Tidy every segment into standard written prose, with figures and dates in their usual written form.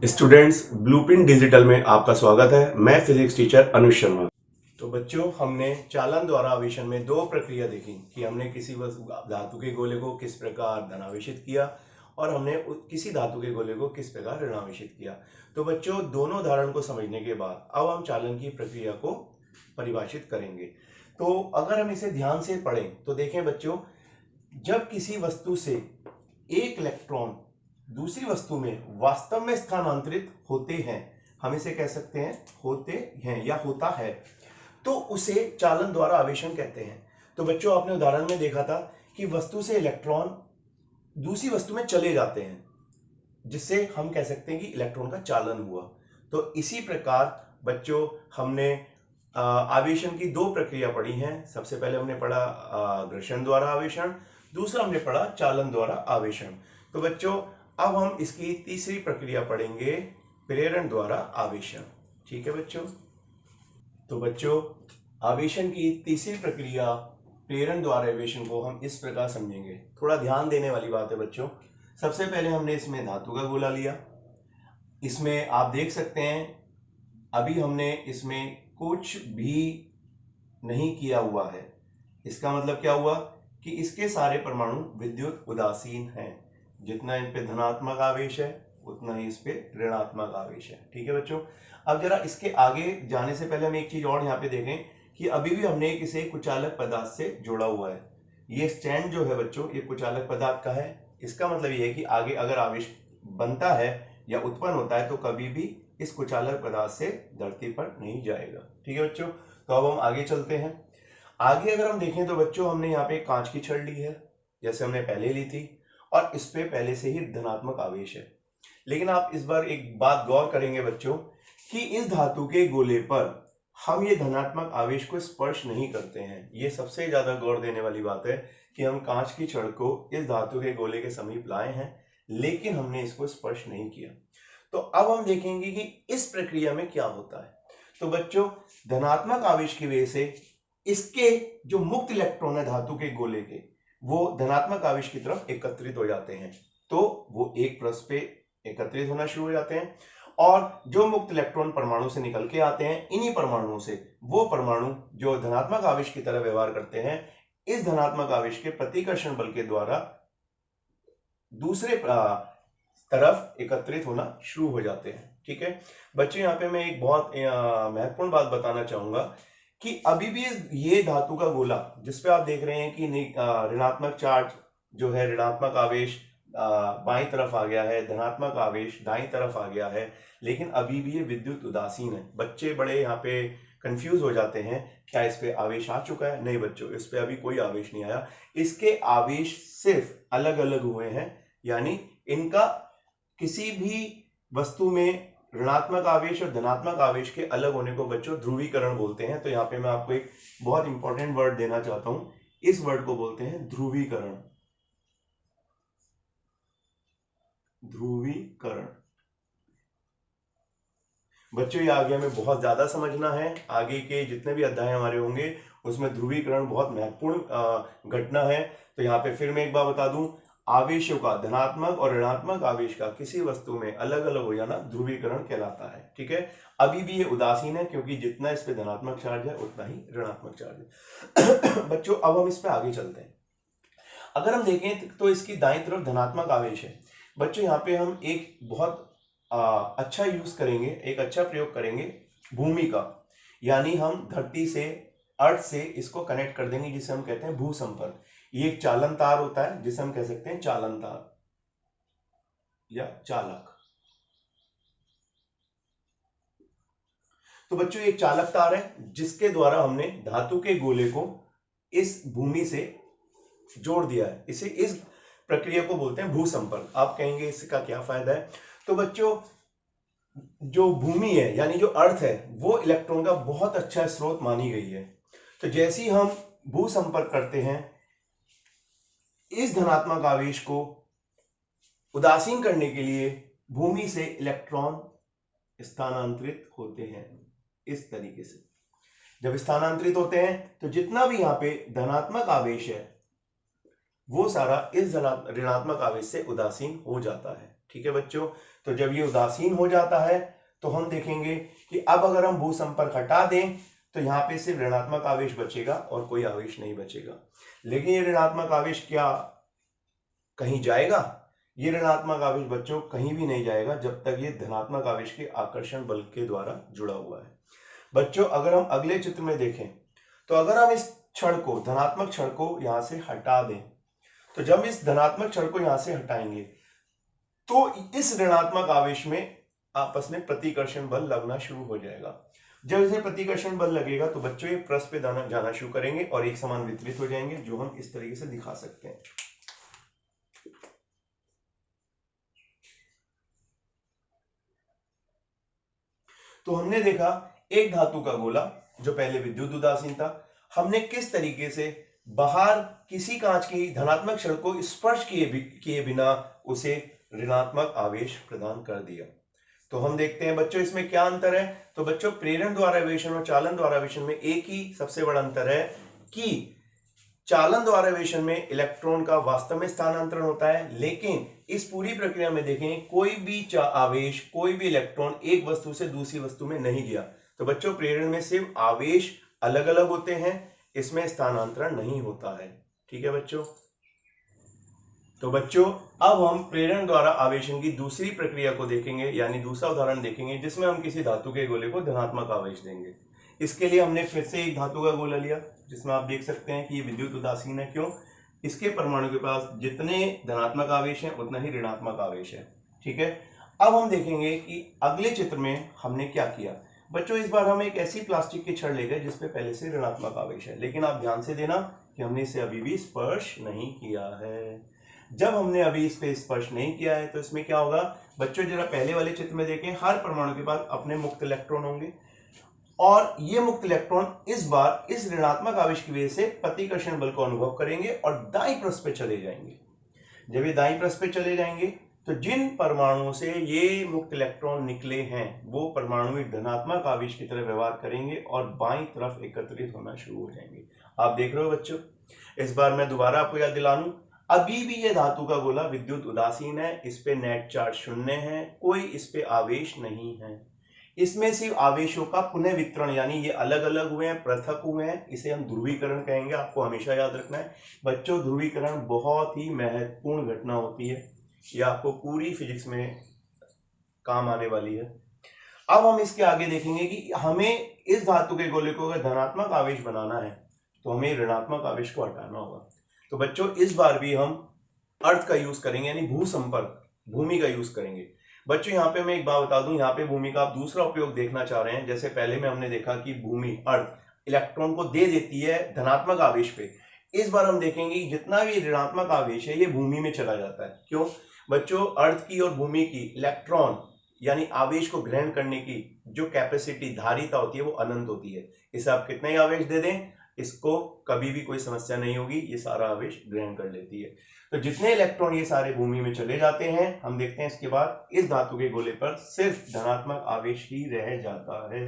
Students, blueprint digital में आपका स्वागत है। मैं फिजिक्स टीचर अनुज शर्मा। तो बच्चों, हमने चालन द्वारा आवेशन में दो प्रक्रिया देखी कि हमने किसी धातु के गोले को किस प्रकार धनावेशित किया और हमने किसी धातु के गोले को किस प्रकार ऋणावेशित किया। तो बच्चों, दोनों उदाहरण को समझने के बाद अब हम चालन की प्रक्रिया को परिभाषित करेंगे। तो अगर हम इसे ध्यान से पढ़ें तो देखें बच्चों, जब किसी वस्तु से एक इलेक्ट्रॉन दूसरी वस्तु में वास्तव में स्थानांतरित होते हैं, हम इसे कह सकते हैं होते हैं या होता है, तो उसे चालन द्वारा आवेशन कहते हैं। तो बच्चों, आपने उदाहरण में देखा था कि वस्तु से इलेक्ट्रॉन दूसरी वस्तु में चले जाते हैं, जिससे हम कह सकते हैं कि इलेक्ट्रॉन का चालन हुआ। तो इसी प्रकार बच्चों, हमने आवेशन की दो प्रक्रिया पढ़ी हैं। सबसे पहले हमने पढ़ा घर्षण द्वारा आवेशन, दूसरा हमने पढ़ा चालन द्वारा आवेशन। तो बच्चों, अब हम इसकी तीसरी प्रक्रिया पढ़ेंगे, प्रेरण द्वारा आवेशन। ठीक है बच्चों। तो बच्चों, आवेशन की तीसरी प्रक्रिया प्रेरण द्वारा आवेशन को हम इस प्रकार समझेंगे। थोड़ा ध्यान देने वाली बात है बच्चों। सबसे पहले हमने इसमें धातु का गोला लिया। इसमें आप देख सकते हैं अभी हमने इसमें कुछ भी नहीं किया हुआ है। इसका मतलब क्या हुआ कि इसके सारे परमाणु विद्युत उदासीन हैं। जितना इन पे धनात्मक आवेश है उतना ही इस पे ऋणात्मक आवेश है। ठीक है बच्चों। अब जरा इसके आगे जाने से पहले हम एक चीज और यहाँ पे देखें कि अभी भी हमने इसे कुचालक पदार्थ से जोड़ा हुआ है। ये स्टैंड जो है बच्चों, ये कुचालक पदार्थ का है। इसका मतलब ये है कि आगे अगर आवेश बनता है या उत्पन्न होता है तो कभी भी इस कुचालक पदार्थ से धरती पर नहीं जाएगा। ठीक है बच्चों। तो अब हम आगे चलते हैं। आगे अगर हम देखें तो बच्चों, हमने यहाँ पे कांच की छड़ ली है, जैसे हमने पहले ली थी, और इस पे पहले से ही धनात्मक आवेश है। लेकिन आप इस बार एक बात गौर करेंगे बच्चों कि इस धातु के गोले पर हम ये धनात्मक आवेश को स्पर्श नहीं करते हैं। ये सबसे ज्यादा गौर देने वाली बात है कि हम कांच की छड़ को इस धातु के गोले के समीप लाए हैं, लेकिन हमने इसको स्पर्श नहीं किया। तो अब हम देखेंगे कि इस प्रक्रिया में क्या होता है। तो बच्चों, धनात्मक आवेश की वजह से इसके जो मुक्त इलेक्ट्रॉन है धातु के गोले के, वो धनात्मक आवेश की तरफ एकत्रित हो जाते हैं। तो वो एक परस्पर पे एकत्रित होना शुरू हो जाते हैं, और जो मुक्त इलेक्ट्रॉन परमाणु से निकल के आते हैं, इन्हीं परमाणुओं से वो परमाणु जो धनात्मक आवेश की तरह व्यवहार करते हैं, इस धनात्मक आवेश के प्रतिकर्षण बल के द्वारा दूसरे तरफ एकत्रित होना शुरू हो जाते हैं। ठीक है बच्चों, यहाँ पे मैं एक बहुत महत्वपूर्ण बात बताना चाहूंगा कि अभी भी ये धातु का गोला जिसपे आप देख रहे हैं कि ऋणात्मक चार्ज जो है, ऋणात्मक आवेश बाईं तरफ आ गया है, धनात्मक आवेश दाईं तरफ आ गया है, लेकिन अभी भी ये विद्युत उदासीन है। बच्चे बड़े यहाँ पे कंफ्यूज हो जाते हैं, क्या इस पे आवेश आ चुका है? नहीं बच्चों, इस पे अभी कोई आवेश नहीं आया। इसके आवेश सिर्फ अलग अलग हुए हैं, यानी इनका किसी भी वस्तु में ऋणात्मक आवेश और धनात्मक आवेश के अलग होने को बच्चों ध्रुवीकरण बोलते हैं। तो यहाँ पे मैं आपको एक बहुत इंपॉर्टेंट वर्ड देना चाहता हूं। इस वर्ड को बोलते हैं ध्रुवीकरण। ध्रुवीकरण बच्चों, ये आगे हमें बहुत ज्यादा समझना है। आगे के जितने भी अध्याय हमारे होंगे उसमें ध्रुवीकरण बहुत महत्वपूर्ण घटना है। तो यहाँ पे फिर मैं एक बार बता दूं, आवेशों का, धनात्मक और ऋणात्मक आवेश का किसी वस्तु में अलग अलग हो जाना ध्रुवीकरण कहलाता है। ठीक है। अभी भी ये उदासीन है क्योंकि जितना इस पे धनात्मक चार्ज है उतना ही ऋणात्मक चार्ज है। बच्चों, अब हम इस पे आगे चलते हैं। अगर हम देखें तो इसकी दाईं तरफ धनात्मक आवेश है। बच्चों, यहाँ पे हम एक बहुत अच्छा यूज करेंगे, एक अच्छा प्रयोग करेंगे भूमि का, यानी हम धरती से, अर्थ से इसको कनेक्ट कर देंगे, जिसे हम कहते हैं भू संपर्क। ये एक चालन तार होता है जिसे हम कह सकते हैं चालन तार या चालक। तो बच्चों, ये चालक तार है जिसके द्वारा हमने धातु के गोले को इस भूमि से जोड़ दिया है। इस प्रक्रिया को बोलते हैं भू संपर्क। आप कहेंगे इसका क्या फायदा है? तो बच्चों, जो भूमि है यानी जो अर्थ है, वो इलेक्ट्रॉन का बहुत अच्छा स्रोत मानी गई है। तो जैसे ही हम भू संपर्क करते हैं, इस धनात्मक आवेश को उदासीन करने के लिए भूमि से इलेक्ट्रॉन स्थानांतरित होते हैं। इस तरीके से जब स्थानांतरित होते हैं तो जितना भी यहाँ पे धनात्मक आवेश है वो सारा इस ऋणात्मक आवेश से उदासीन हो जाता है। ठीक है बच्चों, तो जब ये उदासीन हो जाता है तो हम देखेंगे कि अब अगर हम भू संपर्क हटा दें तो यहाँ पे सिर्फ ऋणात्मक आवेश बचेगा और कोई आवेश नहीं बचेगा। लेकिन ये ऋणात्मक आवेश क्या कहीं जाएगा? ये ऋणात्मक आवेश बच्चों कहीं भी नहीं जाएगा जब तक ये धनात्मक आवेश के आकर्षण बल के द्वारा जुड़ा हुआ है। बच्चों अगर हम अगले चित्र में देखें तो अगर हम इस क्षण को, धनात्मक क्षण को यहां से हटा दें, तो जब इस धनात्मक क्षण को यहां से हटाएंगे तो इस ऋणात्मक आवेश में आपस में प्रतिकर्षण बल लगना शुरू हो जाएगा। जब इसे प्रतिकर्षण बल लगेगा तो बच्चों ये पृष्ठ पे जाना शुरू करेंगे और एक समान वितरित हो जाएंगे, जो हम इस तरीके से दिखा सकते हैं। तो हमने देखा एक धातु का गोला जो पहले विद्युत उदासीन था, हमने किस तरीके से बाहर किसी कांच की धनात्मक क्षण को स्पर्श किए बिना उसे ऋणात्मक आवेश प्रदान कर दिया। तो हम देखते हैं बच्चों इसमें क्या अंतर है। तो बच्चों प्रेरण द्वारा आवेशन और चालन द्वारा आवेशन में एक ही सबसे बड़ा अंतर है कि चालन द्वारा आवेशन में इलेक्ट्रॉन का वास्तव में स्थानांतरण होता है, लेकिन इस पूरी प्रक्रिया में देखें कोई भी आवेश, कोई भी इलेक्ट्रॉन एक वस्तु से दूसरी वस्तु में नहीं गया। तो बच्चों प्रेरण में सिर्फ आवेश अलग अलग होते हैं, इसमें स्थानांतरण नहीं होता है। ठीक है बच्चों, तो बच्चों अब हम प्रेरण द्वारा आवेशन की दूसरी प्रक्रिया को देखेंगे, यानी दूसरा उदाहरण देखेंगे जिसमें हम किसी धातु के गोले को धनात्मक आवेश देंगे। इसके लिए हमने फिर से एक धातु का गोला लिया जिसमें आप देख सकते हैं कि ये विद्युत उदासीन है। क्यों? इसके परमाणु के पास जितने धनात्मक आवेश है उतना ही ऋणात्मक आवेश है। ठीक है, अब हम देखेंगे कि अगले चित्र में हमने क्या किया। बच्चों इस बार हम एक ऐसी प्लास्टिक की छड़ ले गए जिसपे पहले से ऋणात्मक आवेश है, लेकिन आप ध्यान से देना कि हमने इसे अभी भी स्पर्श नहीं किया है। जब हमने अभी इस पे स्पर्श नहीं किया है तो इसमें क्या होगा बच्चों, जरा पहले वाले चित्र में देखें, हर परमाणु के पास अपने मुक्त इलेक्ट्रॉन होंगे और ये मुक्त इलेक्ट्रॉन इस बार इस ऋणात्मक आवेश की वजह से प्रतिकर्षण बल को अनुभव करेंगे और दाईं पृष्ठ पे चले जाएंगे। जब ये दाईं पृष्ठ पे चले जाएंगे तो जिन परमाणुओं से ये मुक्त इलेक्ट्रॉन निकले हैं वो परमाणु एक धनात्मक आवेश की तरह व्यवहार करेंगे और बाईं तरफ एकत्रित होना शुरू हो जाएंगे। आप देख रहे हो बच्चों, इस बार मैं दोबारा आपको याद दिला दूं, अभी भी ये धातु का गोला विद्युत उदासीन है, इस पे नेट चार्ज शून्य है, कोई इस पे आवेश नहीं है। इसमें सिर्फ आवेशों का पुनः वितरण, यानी ये अलग अलग हुए हैं, पृथक हुए हैं, इसे हम ध्रुवीकरण कहेंगे। आपको हमेशा याद रखना है बच्चों, ध्रुवीकरण बहुत ही महत्वपूर्ण घटना होती है, ये आपको पूरी फिजिक्स में काम आने वाली है। अब हम इसके आगे देखेंगे कि हमें इस धातु के गोले को अगर धनात्मक आवेश बनाना है तो हमें ऋणात्मक आवेश को हटाना होगा। तो बच्चों इस बार भी हम अर्थ का यूज करेंगे, यानी भू संपर्क, भूमि का यूज करेंगे। बच्चों यहाँ पे मैं एक बात बता दूं, यहाँ पे भूमि का आप दूसरा उपयोग देखना चाह रहे हैं। जैसे पहले में हमने देखा कि भूमि, अर्थ इलेक्ट्रॉन को दे देती है धनात्मक आवेश पे, इस बार हम देखेंगे कि जितना भी ऋणात्मक आवेश है ये भूमि में चला जाता है। क्यों बच्चों? अर्थ की और भूमि की इलेक्ट्रॉन यानी आवेश को ग्रहण करने की जो कैपेसिटी, धारिता होती है वो अनंत होती है। इसे आप कितने ही आवेश दे दें इसको कभी भी कोई समस्या नहीं होगी, ये सारा आवेश ग्रहण कर लेती है। तो जितने इलेक्ट्रॉन ये सारे भूमि में चले जाते हैं, हम देखते हैं इसके बाद इस धातु के गोले पर सिर्फ धनात्मक आवेश ही रह जाता है।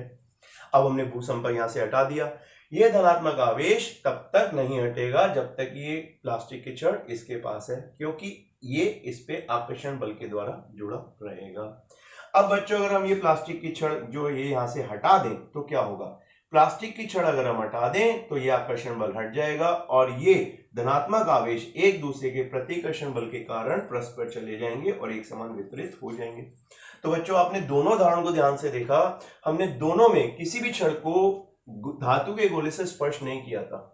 अब हमने भू संपर्क यहां से हटा दिया, ये धनात्मक आवेश तब तक नहीं हटेगा जब तक ये प्लास्टिक की छड़ इसके पास है, क्योंकि ये इस पे आकर्षण बल के द्वारा जुड़ा रहेगा। अब बच्चों अगर हम ये प्लास्टिक की छड़ जो ये यहां से हटा दें तो क्या होगा? प्लास्टिक की छड़ अगर हम हटा दें तो ये आकर्षण बल हट जाएगा और ये धनात्मक आवेश एक दूसरे के प्रतिकर्षण बल के कारण परस्पर चले जाएंगे और एक समान वितरित हो जाएंगे। तो बच्चों आपने दोनों उदाहरण को ध्यान से देखा, हमने दोनों में किसी भी छड़ को धातु के गोले से स्पर्श नहीं किया था,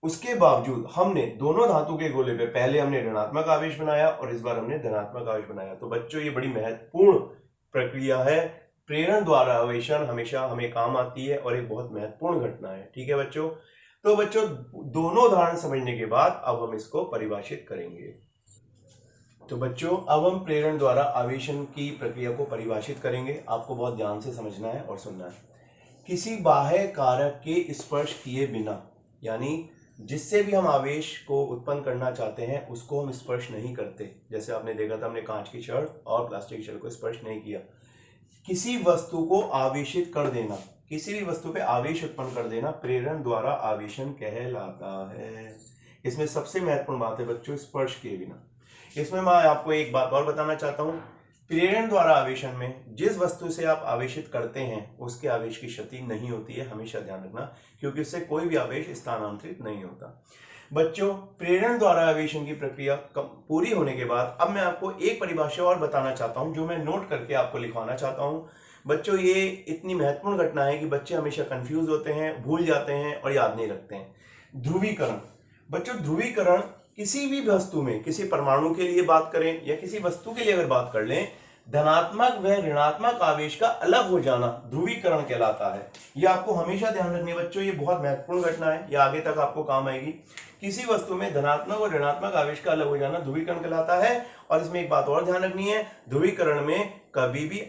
उसके बावजूद हमने दोनों धातु के गोले पे पहले हमने ऋणात्मक आवेश बनाया और इस बार हमने धनात्मक आवेश बनाया। तो बच्चों ये बड़ी महत्वपूर्ण प्रक्रिया है, प्रेरण द्वारा आवेशन हमेशा हमें काम आती है और एक बहुत महत्वपूर्ण घटना है। ठीक है बच्चों, तो बच्चों दोनों उदाहरण समझने के बाद अब हम इसको परिभाषित करेंगे। तो बच्चों अब हम प्रेरण द्वारा आवेशन की प्रक्रिया को परिभाषित करेंगे। आपको बहुत ध्यान से समझना है और सुनना है। किसी बाह्य कारक के स्पर्श किए बिना, यानी जिससे भी हम आवेश को उत्पन्न करना चाहते हैं उसको हम स्पर्श नहीं करते। जैसे आपने देखा था हमने कांच की छड़ और प्लास्टिक की छड़ को स्पर्श नहीं किया। किसी वस्तु को आवेशित कर देना, किसी भी वस्तु पे आवेश उत्पन्न कर देना प्रेरण द्वारा आवेशन कहलाता है। इसमें सबसे महत्वपूर्ण बात है बच्चों, स्पर्श किए बिना। इसमें मैं आपको एक बात और बताना चाहता हूं, प्रेरण द्वारा आवेशन में जिस वस्तु से आप आवेशित करते हैं उसके आवेश की क्षति नहीं होती है, हमेशा ध्यान रखना, क्योंकि उससे कोई भी आवेश स्थानांतरित नहीं होता। बच्चों, प्रेरण द्वारा आवेशन की प्रक्रिया पूरी होने के बाद अब मैं आपको एक परिभाषा और बताना चाहता हूं जो मैं नोट करके आपको लिखवाना चाहता हूं। बच्चों, ये इतनी महत्वपूर्ण घटना है कि बच्चे हमेशा कंफ्यूज होते हैं, भूल जाते हैं और याद नहीं रखते हैं। ध्रुवीकरण। बच्चों, ध्रुवीकरण किसी भी वस्तु में, किसी परमाणु के लिए बात करें या किसी वस्तु के लिए अगर बात कर लें, धनात्मक व ऋणात्मक आवेश का अलग हो जाना ध्रुवीकरण कहलाता है। यह आपको हमेशा ध्यान रखनी है बच्चों, ये बहुत महत्वपूर्ण घटना है, यह आगे तक आपको काम आएगी। किसी वस्तु में धनात्मक और ऋणात्मक आवेश का अलग हो जाना ध्रुवीकरण कहलाता है। और इसमें एक बात और ध्यान रखनी है, ध्रुवीकरण में कभी भी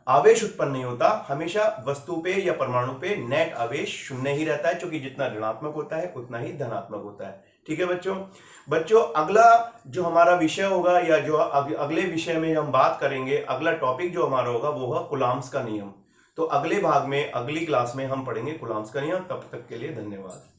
आवेश उत्पन्न नहीं होता, हमेशा वस्तु पे या परमाणु पे नेट आवेश शून्य ही रहता है, क्योंकि जितना ऋणात्मक होता है उतना ही धनात्मक होता है। ठीक है बच्चों, अगला जो हमारा विषय होगा या जो अगले विषय में हम बात करेंगे, अगला टॉपिक जो हमारा होगा वो है कूलॉम्स का नियम। तो अगले भाग में, अगली क्लास में हम पढ़ेंगे कूलॉम्स का नियम। तब तक के लिए धन्यवाद।